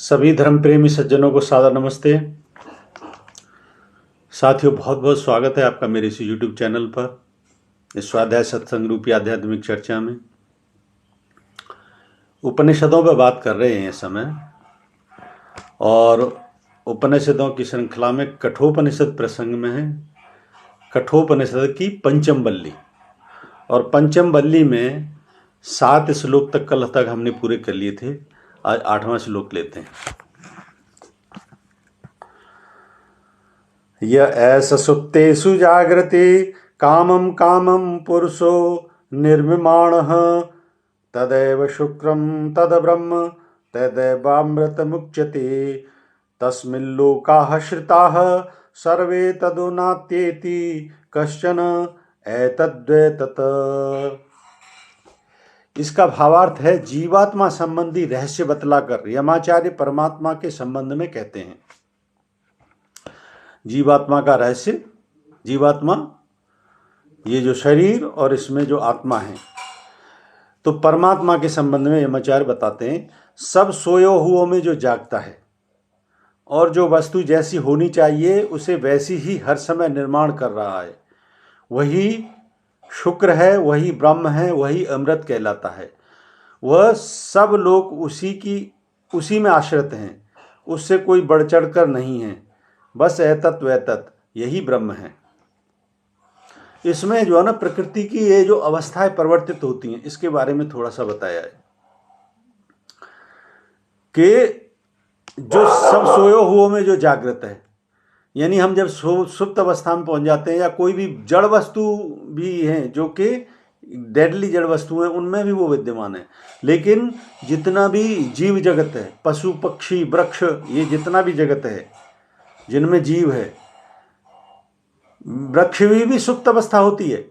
सभी धर्म प्रेमी सज्जनों को सादर नमस्ते। साथियों, बहुत बहुत स्वागत है आपका मेरे इस YouTube चैनल पर इस स्वाध्याय सत्संग रूपी आध्यात्मिक चर्चा में। उपनिषदों पर बात कर रहे हैं इस समय और उपनिषदों की श्रृंखला में कठोपनिषद प्रसंग में है। कठोपनिषद की पंचम बल्ली और पंचम बल्ली में 7 श्लोक तक कल तक हमने पूरे कर लिए थे। आज 8वां श्लोक लेते हैं। य ऐस सुप्तेषु जागृते कामं कामं पुरुषो निर्विमाणः तदैव शुक्रं तद्ब्रह्म तदैवामृतमुच्यते तस्मिल्लोकाः श्रिताः सर्वे तदुनात्येति कश्चन एतद्वैतत। इसका भावार्थ है, जीवात्मा संबंधी रहस्य बतलाकर यमाचार्य परमात्मा के संबंध में कहते हैं। जीवात्मा का रहस्य, जीवात्मा ये जो शरीर और इसमें जो आत्मा है, तो परमात्मा के संबंध में यमाचार्य बताते हैं, सब सोयो हुओं में जो जागता है और जो वस्तु जैसी होनी चाहिए उसे वैसी ही हर समय निर्माण कर रहा है, वही शुक्र है, वही ब्रह्म है, वही अमृत कहलाता है। वह सब लोग उसी में आश्रित हैं, उससे कोई बढ़ चढ़ कर नहीं है। बस एतत् वैतत्, यही ब्रह्म है। इसमें जो है ना, प्रकृति की ये जो अवस्थाएं परिवर्तित होती हैं, इसके बारे में थोड़ा सा बताया है कि जो सब सोयो हुओं में जो जागृत है, यानी हम जब सुप्त अवस्था में पहुंच जाते हैं, या कोई भी जड़ वस्तु भी है जो कि डेडली जड़ वस्तु है, उनमें भी वो विद्यमान है। लेकिन जितना भी जीव जगत है, पशु पक्षी वृक्ष, ये जितना भी जगत है जिनमें जीव है, वृक्ष भी सुप्त अवस्था होती है।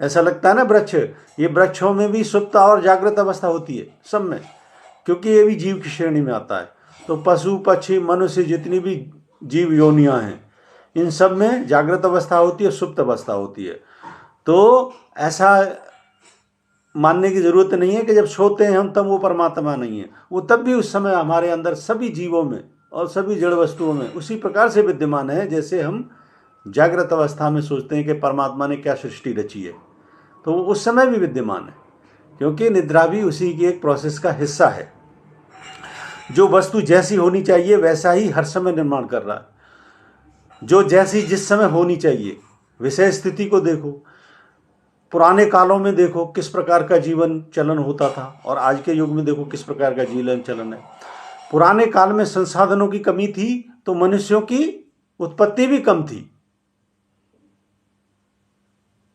ऐसा लगता है ना, वृक्ष, ये वृक्षों में भी सुप्त और जागृत अवस्था होती है सब में, क्योंकि ये भी जीव की श्रेणी में आता है। तो पशु पक्षी मनुष्य जितनी भी जीव योनियां हैं, इन सब में जागृत अवस्था होती है, सुप्त अवस्था होती है। तो ऐसा मानने की जरूरत नहीं है कि जब सोते हैं हम तब वो परमात्मा नहीं है। वो तब भी उस समय हमारे अंदर सभी जीवों में और सभी जड़ वस्तुओं में उसी प्रकार से विद्यमान है जैसे हम जागृत अवस्था में सोचते हैं कि परमात्मा ने क्या सृष्टि रची है, तो वो उस समय भी विद्यमान है, क्योंकि निद्रा भी उसी की एक प्रोसेस का हिस्सा है। जो वस्तु जैसी होनी चाहिए वैसा ही हर समय निर्माण कर रहा है, जो जैसी जिस समय होनी चाहिए। विषय स्थिति को देखो, पुराने कालों में देखो किस प्रकार का जीवन चलन होता था, और आज के युग में देखो किस प्रकार का जीवन चलन है। पुराने काल में संसाधनों की कमी थी तो मनुष्यों की उत्पत्ति भी कम थी,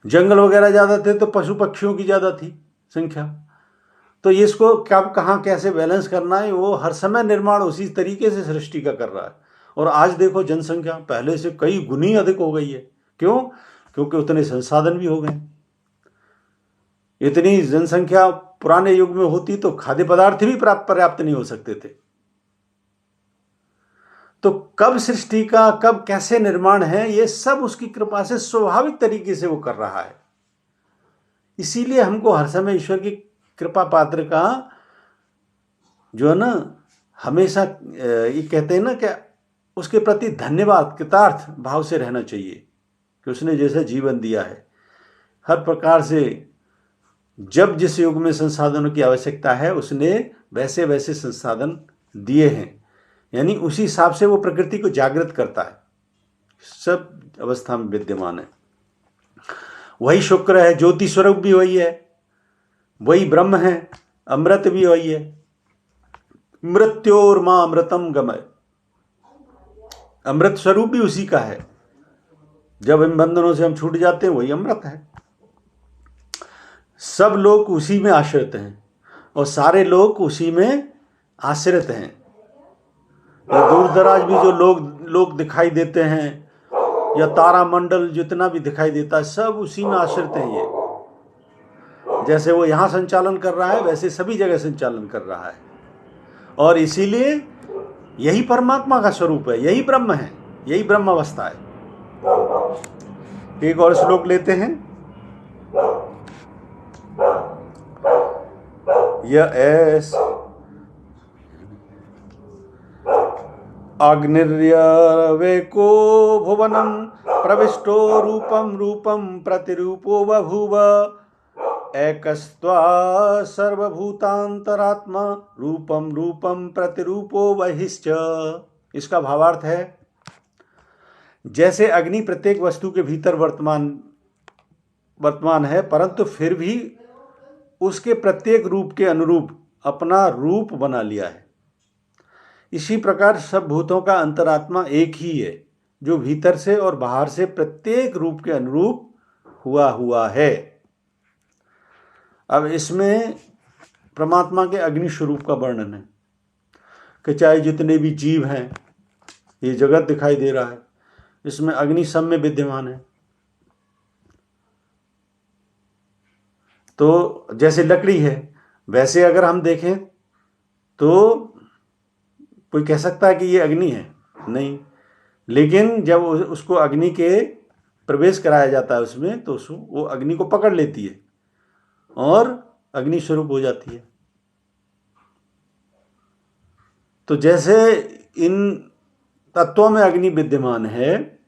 जंगल वगैरह ज्यादा थे तो पशु पक्षियों की ज्यादा थी संख्या। तो इसको कब कहाँ कैसे बैलेंस करना है, वो हर समय निर्माण उसी तरीके से सृष्टि का कर रहा है। और आज देखो जनसंख्या पहले से कई गुनी अधिक हो गई है। क्यों? क्योंकि उतने संसाधन भी हो गए। इतनी जनसंख्या पुराने युग में होती तो खाद्य पदार्थ भी पर्याप्त नहीं हो सकते थे। तो कब सृष्टि का कब कैसे निर्माण है, ये सब उसकी कृपा से स्वाभाविक तरीके से वो कर रहा है। इसीलिए हमको हर समय ईश्वर की कृपा पात्र का जो है ना, हमेशा ये कहते हैं ना कि उसके प्रति धन्यवाद कृतार्थ भाव से रहना चाहिए कि उसने जैसा जीवन दिया है, हर प्रकार से जब जिस युग में संसाधनों की आवश्यकता है उसने वैसे वैसे संसाधन दिए हैं। यानी उसी हिसाब से वो प्रकृति को जागृत करता है, सब अवस्था में विद्यमान है। वही शुक्र है, ज्योति स्वरूप भी वही है, वही ब्रह्म है, अमृत भी वही है। मृत्योर मां अमृतम गमय, अमृत स्वरूप भी उसी का है। जब इन बंधनों से हम छूट जाते हैं वही अमृत है। सब लोग उसी में आश्रित हैं और सारे लोग उसी में आश्रित हैं। दूर दराज भी जो लोग दिखाई देते हैं, या तारा मंडल जितना भी दिखाई देता है, सब उसी में आश्रित हैं। ये जैसे वो यहाँ संचालन कर रहा है वैसे सभी जगह संचालन कर रहा है, और इसीलिए यही परमात्मा का स्वरूप है, यही ब्रह्म है, यही ब्रह्म अवस्था है। एक और श्लोक लेते हैं। य एस अग्निर्यवेको भुवनं प्रविष्टो रूपं रूपं प्रतिरूपो बभूव एकस्त्वा सर्वभूतांतरात्मा रूपम रूपम प्रतिरूपो बहिश्च। इसका भावार्थ है, जैसे अग्नि प्रत्येक वस्तु के भीतर वर्तमान है, परंतु फिर भी उसके प्रत्येक रूप के अनुरूप अपना रूप बना लिया है, इसी प्रकार सब भूतों का अंतरात्मा एक ही है, जो भीतर से और बाहर से प्रत्येक रूप के अनुरूप हुआ है। अब इसमें परमात्मा के अग्नि स्वरूप का वर्णन है कि चाहे जितने भी जीव हैं, ये जगत दिखाई दे रहा है, इसमें अग्नि सब में विद्यमान है। तो जैसे लकड़ी है, वैसे अगर हम देखें तो कोई कह सकता है कि ये अग्नि है, नहीं, लेकिन जब उसको अग्नि के प्रवेश कराया जाता है उसमें, तो वो अग्नि को पकड़ लेती है और अग्नि स्वरूप हो जाती है। तो जैसे इन तत्वों में अग्नि विद्यमान है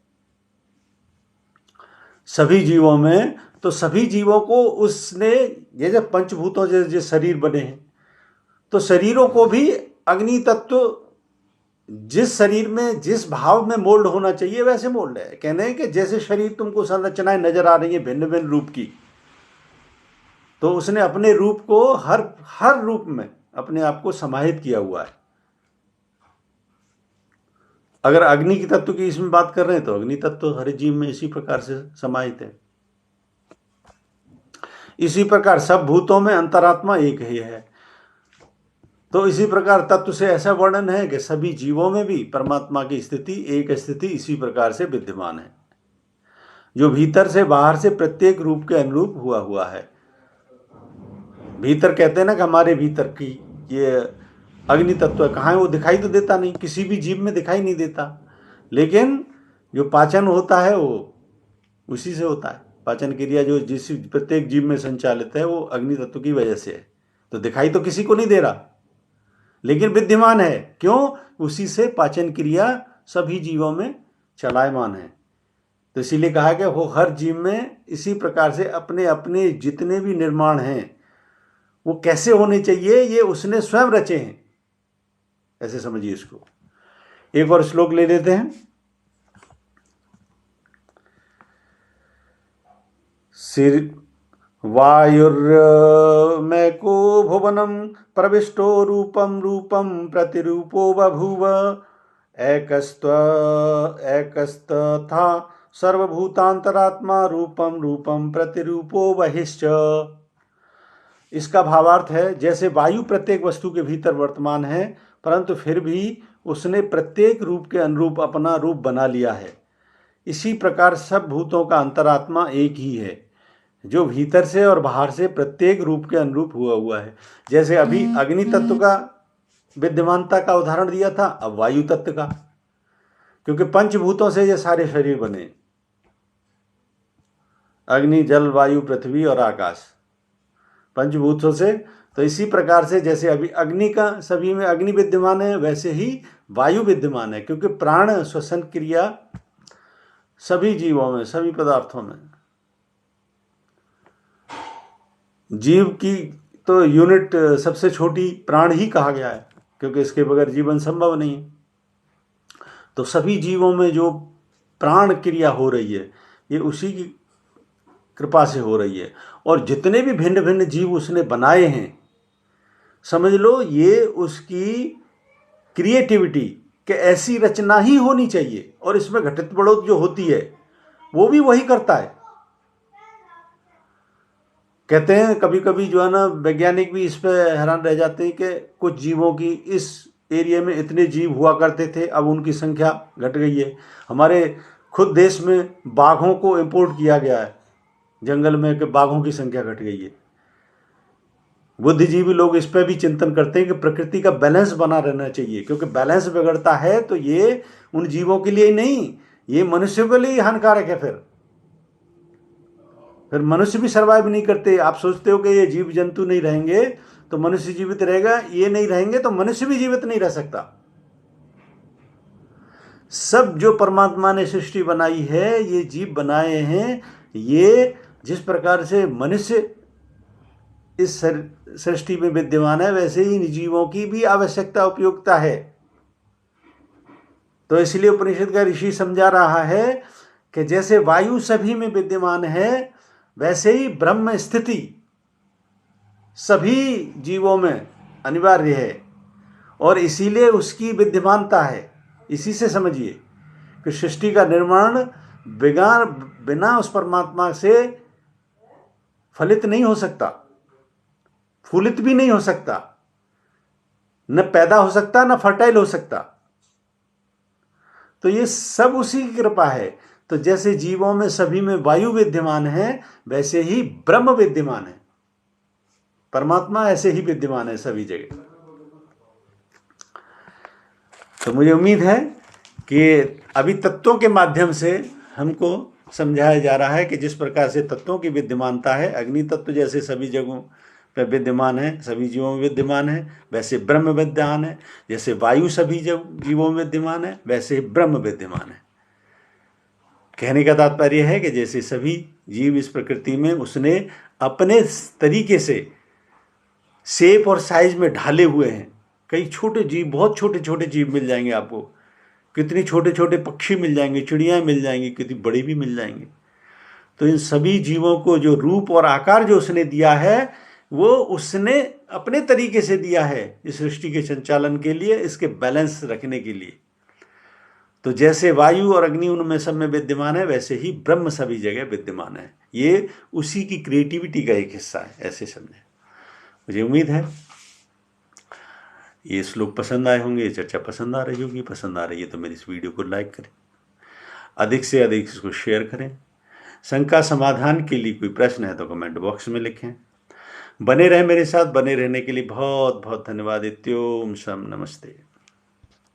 सभी जीवों में, तो सभी जीवों को उसने, ये जब पंचभूतों जैसे शरीर बने हैं, तो शरीरों को भी अग्नि तत्व जिस शरीर में जिस भाव में मोल्ड होना चाहिए वैसे मोल्ड है। कहने हैं कि जैसे शरीर तुमको संरचनाएं नजर आ रही है भिन्न भिन्न रूप की, तो उसने अपने रूप को हर रूप में अपने आप को समाहित किया हुआ है। अगर अग्नि की तत्व की इसमें बात कर रहे हैं तो अग्नि तत्व हर जीव में इसी प्रकार से समाहित है। इसी प्रकार सब भूतों में अंतरात्मा एक ही है। तो इसी प्रकार तत्व से ऐसा वर्णन है कि सभी जीवों में भी परमात्मा की स्थिति, एक स्थिति इसी प्रकार से विद्यमान है, जो भीतर से बाहर से प्रत्येक रूप के अनुरूप हुआ है। भीतर कहते हैं ना कि हमारे भीतर की ये अग्नि तत्व कहाँ है, वो दिखाई तो देता नहीं, किसी भी जीव में दिखाई नहीं देता, लेकिन जो पाचन होता है वो उसी से होता है। पाचन क्रिया जो जिस प्रत्येक जीव में संचालित है वो अग्नि तत्व की वजह से है। तो दिखाई तो किसी को नहीं दे रहा, लेकिन विद्यमान है। क्यों? उसी से पाचन क्रिया सभी जीवों में चलायमान है। तो इसीलिए कहा कि वो हर जीव में इसी प्रकार से अपने अपने जितने भी निर्माण हैं वो कैसे होने चाहिए, ये उसने स्वयं रचे हैं, ऐसे समझिए इसको। एक और श्लोक ले लेते हैं। वायुर्मैको भुवनं प्रविष्टो रूपं रूपं प्रतिरूपो बभूव एकस्तथा सर्वभूतांतरात्मा रूपं रूपं प्रतिरूपो बहिश्च। इसका भावार्थ है, जैसे वायु प्रत्येक वस्तु के भीतर वर्तमान है, परंतु फिर भी उसने प्रत्येक रूप के अनुरूप अपना रूप बना लिया है, इसी प्रकार सब भूतों का अंतरात्मा एक ही है, जो भीतर से और बाहर से प्रत्येक रूप के अनुरूप हुआ है। जैसे अभी अग्नि तत्व का विद्यमानता का उदाहरण दिया था, अब वायु तत्व का, क्योंकि पंचभूतों से ये सारे शरीर बने, अग्नि, जल, वायु, पृथ्वी और आकाश, पंचभूतों से। तो इसी प्रकार से जैसे अभी अग्नि का सभी में अग्नि विद्यमान है, वैसे ही वायु विद्यमान है, क्योंकि प्राण श्वसन क्रिया सभी जीवों में, सभी पदार्थों में, जीव की तो यूनिट सबसे छोटी प्राण ही कहा गया है, क्योंकि इसके बगैर जीवन संभव नहीं है। तो सभी जीवों में जो प्राण क्रिया हो रही है ये उसी की कृपा से हो रही है। और जितने भी भिन्न भिन्न जीव उसने बनाए हैं, समझ लो ये उसकी क्रिएटिविटी कि ऐसी रचना ही होनी चाहिए, और इसमें घटित बढ़ोत जो होती है वो भी वही करता है। कहते हैं कभी कभी जो है ना, वैज्ञानिक भी इस पे हैरान रह जाते हैं कि कुछ जीवों की इस एरिया में इतने जीव हुआ करते थे, अब उनकी संख्या घट गई है। हमारे खुद देश में बाघों को इंपोर्ट किया गया है जंगल में, कि बाघों की संख्या घट गई है। बुद्धिजीवी लोग इस पर भी चिंतन करते हैं कि प्रकृति का बैलेंस बना रहना चाहिए, क्योंकि बैलेंस बिगड़ता है तो ये उन जीवों के लिए नहीं, ये मनुष्यों के लिए हानिकारक है। फिर मनुष्य भी सर्वाइव नहीं करते। आप सोचते हो कि ये जीव जंतु नहीं रहेंगे तो मनुष्य जीवित रहेगा, ये नहीं रहेंगे तो मनुष्य भी जीवित नहीं रह सकता। सब जो परमात्मा ने सृष्टि बनाई है, ये जीव बनाए हैं, ये जिस प्रकार से मनुष्य इस सृष्टि में विद्यमान है, वैसे ही इन जीवों की भी आवश्यकता उपयोगिता है। तो इसलिए उपनिषद का ऋषि समझा रहा है कि जैसे वायु सभी में विद्यमान है, वैसे ही ब्रह्म स्थिति सभी जीवों में अनिवार्य है, और इसीलिए उसकी विद्यमानता है। इसी से समझिए कि सृष्टि का निर्माण बिना उस परमात्मा से फलित नहीं हो सकता, फूलित भी नहीं हो सकता, न पैदा हो सकता, न फर्टाइल हो सकता। तो ये सब उसी की कृपा है। तो जैसे जीवों में सभी में वायु विद्यमान है, वैसे ही ब्रह्म विद्यमान है, परमात्मा ऐसे ही विद्यमान है सभी जगह। तो मुझे उम्मीद है कि अभी तत्वों के माध्यम से हमको समझाया जा रहा है कि जिस प्रकार से तत्वों की विद्यमानता है, अग्नि तत्व जैसे सभी जगहों पर विद्यमान है, सभी जीवों में विद्यमान है, वैसे ब्रह्म विद्यमान है। जैसे वायु सभी जीवों में विद्यमान है, वैसे ब्रह्म विद्यमान है। कहने का तात्पर्य है कि जैसे सभी जीव इस प्रकृति में उसने अपने तरीके से शेप और साइज में ढाले हुए हैं। कई छोटे जीव, बहुत छोटे छोटे जीव मिल जाएंगे आपको, कितनी छोटे छोटे पक्षी मिल जाएंगे, चिड़ियाँ मिल जाएंगी, कितनी बड़ी भी मिल जाएंगी। तो इन सभी जीवों को जो रूप और आकार जो उसने दिया है, वो उसने अपने तरीके से दिया है इस सृष्टि के संचालन के लिए, इसके बैलेंस रखने के लिए। तो जैसे वायु और अग्नि उनमें सब में विद्यमान है, वैसे ही ब्रह्म सभी जगह विद्यमान है। ये उसी की क्रिएटिविटी का एक हिस्सा है, ऐसे समझें। मुझे उम्मीद है ये श्लोक पसंद आए होंगे, ये चर्चा पसंद आ रही होगी। पसंद आ रही है तो मेरी इस वीडियो को लाइक करें, अधिक से अधिक इसको शेयर करें। शंका समाधान के लिए कोई प्रश्न है तो कमेंट बॉक्स में लिखें। बने रहें मेरे साथ। बने रहने के लिए बहुत बहुत धन्यवाद। इत्योम शम नमस्ते।